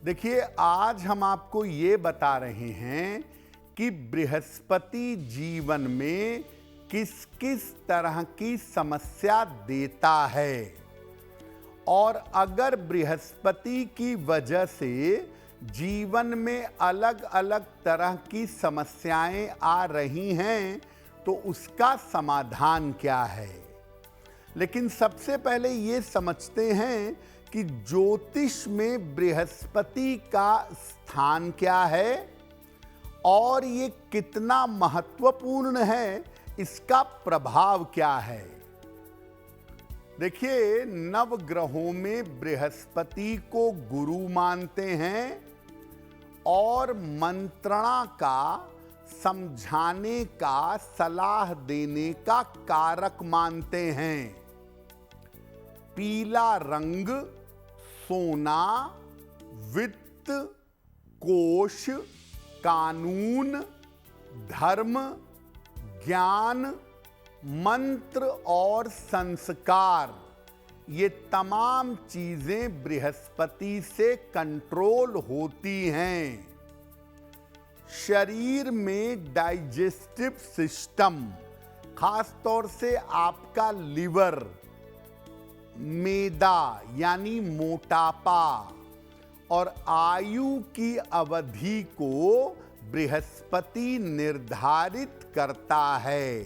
देखिए, आज हम आपको ये बता रहे हैं कि बृहस्पति जीवन में किस किस तरह की समस्या देता है और अगर बृहस्पति की वजह से जीवन में अलग अलग तरह की समस्याएं आ रही हैं तो उसका समाधान क्या है। लेकिन सबसे पहले ये समझते हैं कि ज्योतिष में बृहस्पति का स्थान क्या है और ये कितना महत्वपूर्ण है, इसका प्रभाव क्या है। देखिए, नवग्रहों में बृहस्पति को गुरु मानते हैं और मंत्रणा का, समझाने का, सलाह देने का कारक मानते हैं। पीला रंग सोना, वित्त, कोष, कानून, धर्म, ज्ञान, मंत्र और संस्कार, ये तमाम चीजें बृहस्पति से कंट्रोल होती हैं। शरीर में डाइजेस्टिव सिस्टम, खास तौर से आपका लिवर, मैदा यानी मोटापा और आयु की अवधि को बृहस्पति निर्धारित करता है।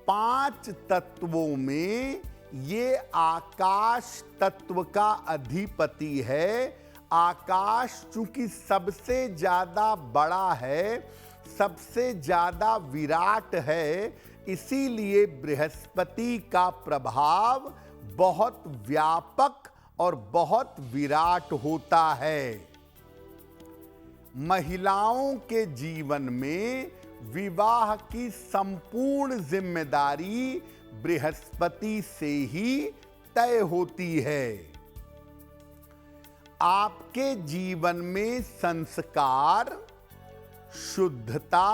5 तत्वों में ये आकाश तत्व का अधिपति है। आकाश चूंकि सबसे ज्यादा बड़ा है, सबसे ज्यादा विराट है, इसीलिए बृहस्पति का प्रभाव बहुत व्यापक और बहुत विराट होता है। महिलाओं के जीवन में विवाह की संपूर्ण जिम्मेदारी बृहस्पति से ही तय होती है। आपके जीवन में संस्कार, शुद्धता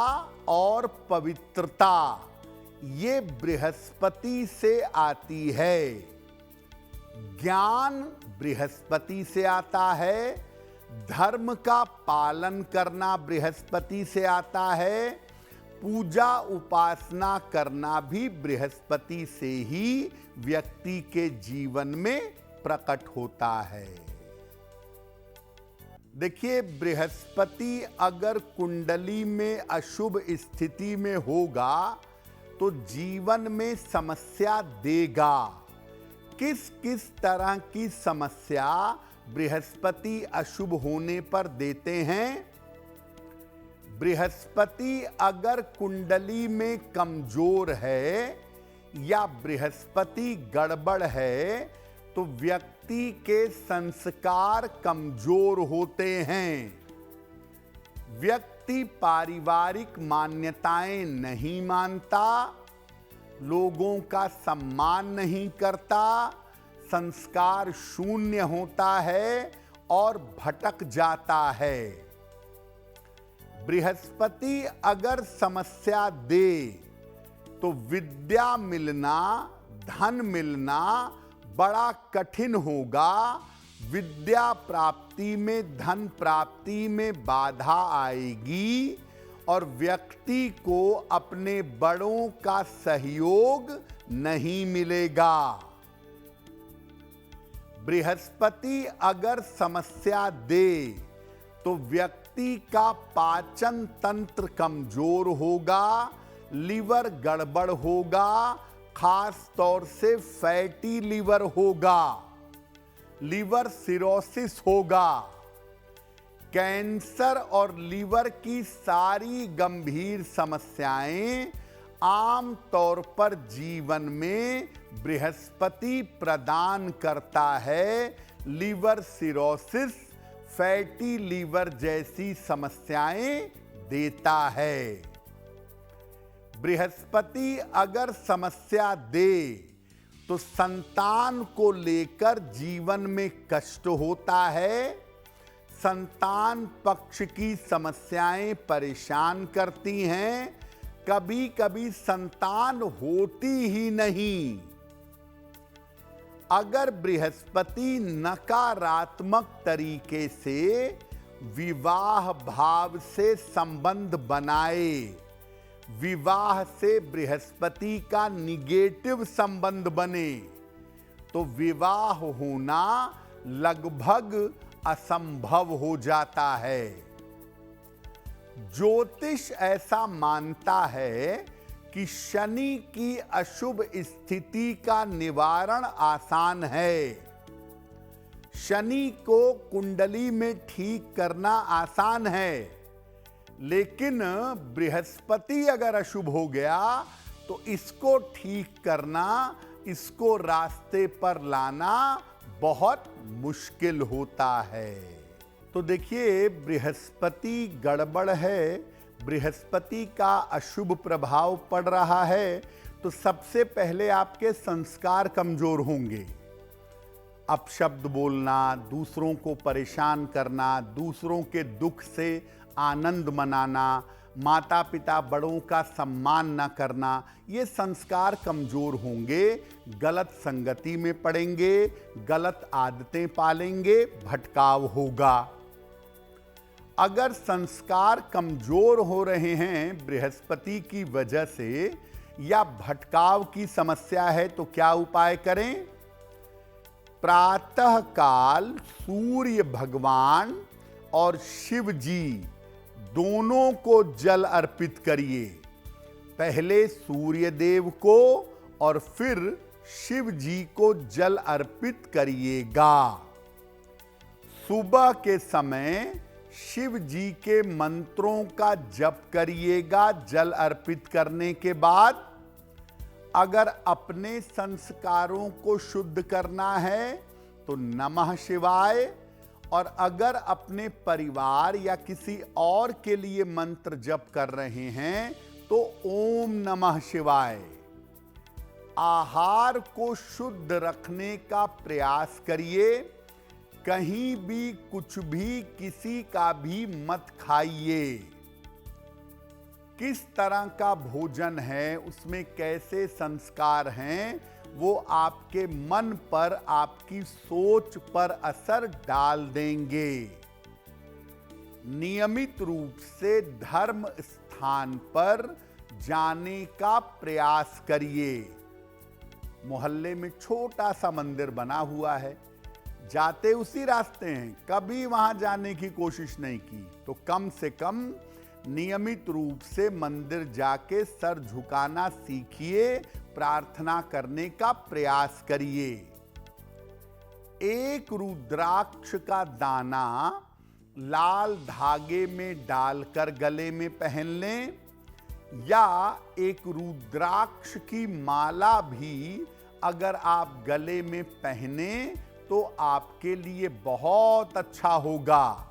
और पवित्रता ये बृहस्पति से आती है। ज्ञान बृहस्पति से आता है। धर्म का पालन करना बृहस्पति से आता है। पूजा उपासना करना भी बृहस्पति से ही व्यक्ति के जीवन में प्रकट होता है। देखिए, बृहस्पति अगर कुंडली में अशुभ स्थिति में होगा तो जीवन में समस्या देगा। किस किस तरह की समस्या बृहस्पति अशुभ होने पर देते हैं? बृहस्पति अगर कुंडली में कमजोर है या बृहस्पति गड़बड़ है तो व्यक्ति के संस्कार कमजोर होते हैं। व्यक्ति पारिवारिक मान्यताएं नहीं मानता, लोगों का सम्मान नहीं करता, संस्कार शून्य होता है और भटक जाता है। बृहस्पति अगर समस्या दे तो विद्या मिलना, धन मिलना बड़ा कठिन होगा। विद्या प्राप्ति में, धन प्राप्ति में बाधा आएगी और व्यक्ति को अपने बड़ों का सहयोग नहीं मिलेगा। बृहस्पति अगर समस्या दे तो व्यक्ति का पाचन तंत्र कमजोर होगा, लिवर गड़बड़ होगा, खास तौर से फैटी लिवर होगा, लिवर सिरोसिस होगा। कैंसर और लिवर की सारी गंभीर समस्याएं आम तौर पर जीवन में बृहस्पति प्रदान करता है। लिवर सिरोसिस, फैटी लिवर जैसी समस्याएं देता है। बृहस्पति अगर समस्या दे तो संतान को लेकर जीवन में कष्ट होता है। संतान पक्ष की समस्याएं परेशान करती हैं। कभी कभी संतान होती ही नहीं। अगर बृहस्पति नकारात्मक तरीके से विवाह भाव से संबंध बनाए, विवाह से बृहस्पति का निगेटिव संबंध बने, तो विवाह होना लगभग असंभव हो जाता है। ज्योतिष ऐसा मानता है कि शनि की अशुभ स्थिति का निवारण आसान है। शनि को कुंडली में ठीक करना आसान है, लेकिन बृहस्पति अगर अशुभ हो गया तो इसको ठीक करना, इसको रास्ते पर लाना बहुत मुश्किल होता है। तो देखिए, बृहस्पति गड़बड़ है, बृहस्पति का अशुभ प्रभाव पड़ रहा है, तो सबसे पहले आपके संस्कार कमजोर होंगे। अपशब्द बोलना, दूसरों को परेशान करना, दूसरों के दुख से आनंद मनाना, माता पिता बड़ों का सम्मान न करना, ये संस्कार कमजोर होंगे, गलत संगति में पड़ेंगे, गलत आदतें पालेंगे, भटकाव होगा। अगर संस्कार कमजोर हो रहे हैं बृहस्पति की वजह से या भटकाव की समस्या है, तो क्या उपाय करें? प्रातः काल सूर्य भगवान और शिव जी दोनों को जल अर्पित करिए। पहले सूर्य देव को और फिर शिव जी को जल अर्पित करिएगा। सुबह के समय शिव जी के मंत्रों का जप करिएगा जल अर्पित करने के बाद। अगर अपने संस्कारों को शुद्ध करना है तो नमः शिवाय, और अगर अपने परिवार या किसी और के लिए मंत्र जप कर रहे हैं तो ओम नमः शिवाय। आहार को शुद्ध रखने का प्रयास करिए। कहीं भी कुछ भी किसी का भी मत खाइए। किस तरह का भोजन है, उसमें कैसे संस्कार हैं, वो आपके मन पर, आपकी सोच पर असर डाल देंगे। नियमित रूप से धर्म स्थान पर जाने का प्रयास करिए। मोहल्ले में छोटा सा मंदिर बना हुआ है, जाते उसी रास्ते हैं, कभी वहां जाने की कोशिश नहीं की, तो कम से कम नियमित रूप से मंदिर जाके सर झुकाना सीखिए, प्रार्थना करने का प्रयास करिए। एक रुद्राक्ष का दाना लाल धागे में डालकर गले में पहन लें, या एक रुद्राक्ष की माला भी अगर आप गले में पहने तो आपके लिए बहुत अच्छा होगा।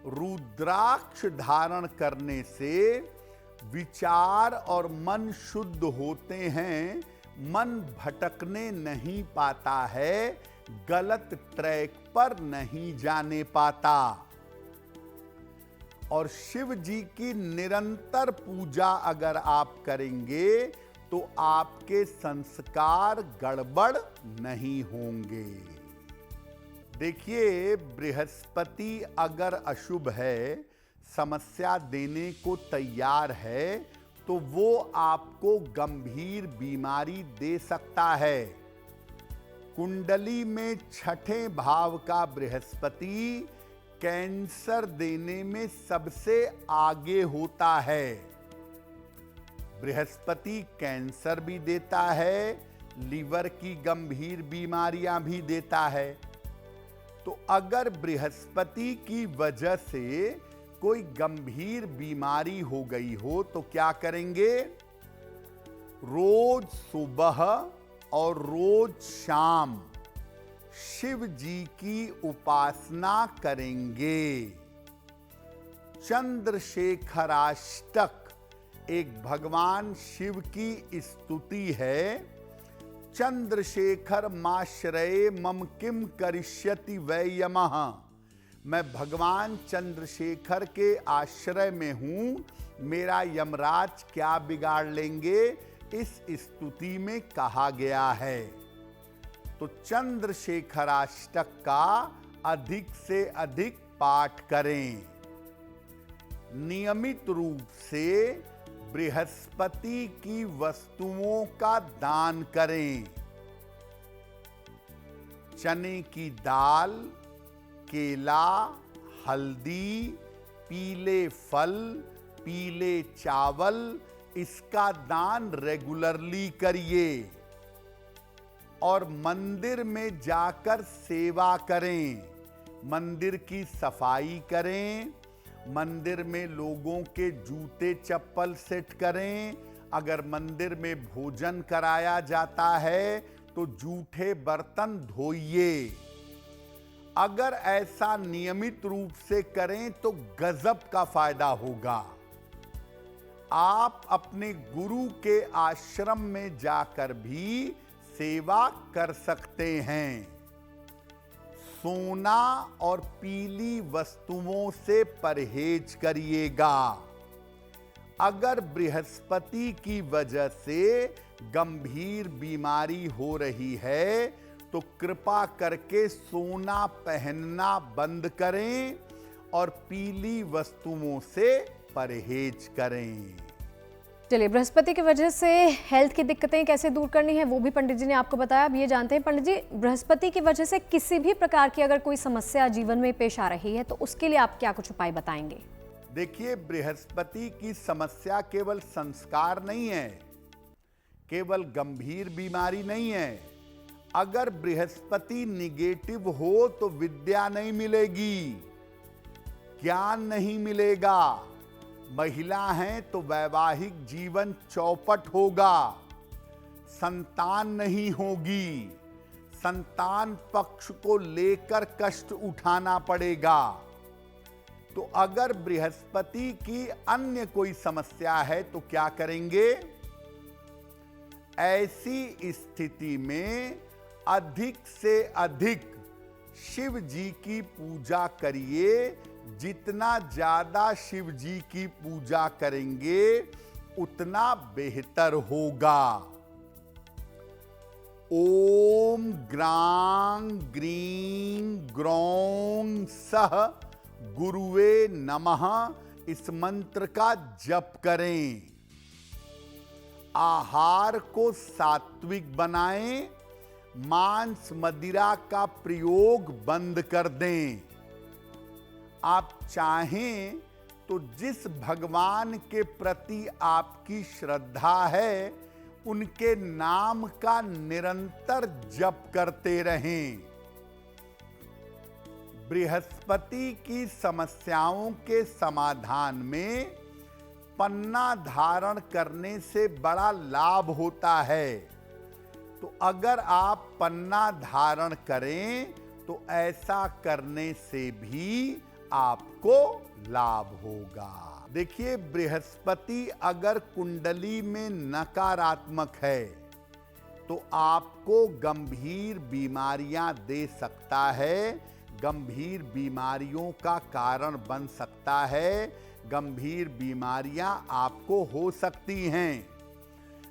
रुद्राक्ष धारण करने से विचार और मन शुद्ध होते हैं, मन भटकने नहीं पाता है, गलत ट्रैक पर नहीं जाने पाता। और शिव जी की निरंतर पूजा अगर आप करेंगे तो आपके संस्कार गड़बड़ नहीं होंगे। देखिए, बृहस्पति अगर अशुभ है, समस्या देने को तैयार है, तो वो आपको गंभीर बीमारी दे सकता है। कुंडली में छठे भाव का बृहस्पति कैंसर देने में सबसे आगे होता है। बृहस्पति कैंसर भी देता है, लीवर की गंभीर बीमारियां भी देता है। तो अगर बृहस्पति की वजह से कोई गंभीर बीमारी हो गई हो तो क्या करेंगे? रोज सुबह और रोज शाम शिव जी की उपासना करेंगे। चंद्रशेखराष्टक एक भगवान शिव की स्तुति है। चंद्रशेखर माश्रये मम किम करिष्यति वै यमः। मैं भगवान चंद्रशेखर के आश्रय में हूं, मेरा यमराज क्या बिगाड़ लेंगे, इस स्तुति में कहा गया है। तो चंद्रशेखराष्टक का अधिक से अधिक पाठ करें। नियमित रूप से बृहस्पति की वस्तुओं का दान करें। चने की दाल, केला, हल्दी, पीले फल, पीले चावल, इसका दान रेगुलरली करिए। और मंदिर में जाकर सेवा करें, मंदिर की सफाई करें, मंदिर में लोगों के जूते चप्पल सेट करें। अगर मंदिर में भोजन कराया जाता है तो जूठे बर्तन धोइए। अगर ऐसा नियमित रूप से करें तो गजब का फायदा होगा। आप अपने गुरु के आश्रम में जाकर भी सेवा कर सकते हैं। सोना और पीली वस्तुओं से परहेज करिएगा। अगर बृहस्पति की वजह से गंभीर बीमारी हो रही है तो कृपा करके सोना पहनना बंद करें और पीली वस्तुओं से परहेज करें। चलिए, बृहस्पति की वजह से हेल्थ की दिक्कतें कैसे दूर करनी है वो भी पंडित जी ने आपको बताया। अब ये जानते हैं पंडित जी, बृहस्पति की वजह से किसी भी प्रकार की अगर कोई समस्या जीवन में पेश आ रही है तो उसके लिए आप क्या कुछ उपाय बताएंगे? देखिए, बृहस्पति की समस्या केवल संस्कार नहीं है, केवल गंभीर बीमारी नहीं है। अगर बृहस्पति निगेटिव हो तो विद्या नहीं मिलेगी, ज्ञान नहीं मिलेगा। महिला हैं तो वैवाहिक जीवन चौपट होगा, संतान नहीं होगी, संतान पक्ष को लेकर कष्ट उठाना पड़ेगा। तो अगर बृहस्पति की अन्य कोई समस्या है तो क्या करेंगे? ऐसी स्थिति में अधिक से अधिक शिव जी की पूजा करिए। जितना ज्यादा शिव जी की पूजा करेंगे उतना बेहतर होगा। ओम ग्रां ग्रीं ग्रौं सह गुरुवे नमः, इस मंत्र का जप करें। आहार को सात्विक बनाएं, मांस मदिरा का प्रयोग बंद कर दें। आप चाहें तो जिस भगवान के प्रति आपकी श्रद्धा है उनके नाम का निरंतर जप करते रहें। बृहस्पति की समस्याओं के समाधान में पन्ना धारण करने से बड़ा लाभ होता है। तो अगर आप पन्ना धारण करें तो ऐसा करने से भी आपको लाभ होगा। देखिए, बृहस्पति अगर कुंडली में नकारात्मक है तो आपको गंभीर बीमारियां दे सकता है, गंभीर बीमारियों का कारण बन सकता है, गंभीर बीमारियां आपको हो सकती हैं।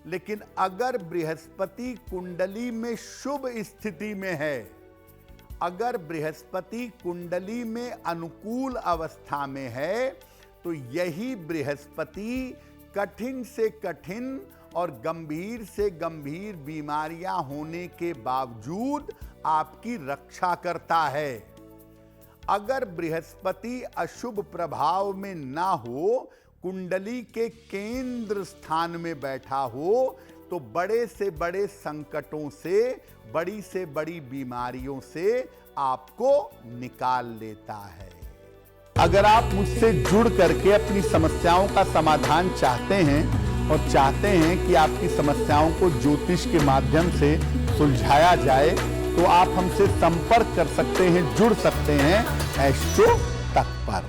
लेकिन अगर बृहस्पति कुंडली में शुभ स्थिति में है, अगर बृहस्पति कुंडली में अनुकूल अवस्था में है तो यही बृहस्पति कठिन से कठिन और गंभीर से गंभीर बीमारियां होने के बावजूद आपकी रक्षा करता है। अगर बृहस्पति अशुभ प्रभाव में ना हो, कुंडली के केंद्र स्थान में बैठा हो, तो बड़े से बड़े संकटों से, बड़ी से बड़ी बीमारियों से आपको निकाल लेता है। अगर आप मुझसे जुड़ करके अपनी समस्याओं का समाधान चाहते हैं और चाहते हैं कि आपकी समस्याओं को ज्योतिष के माध्यम से सुलझाया जाए तो आप हमसे संपर्क कर सकते हैं, जुड़ सकते हैं एस्ट्रो तक पर।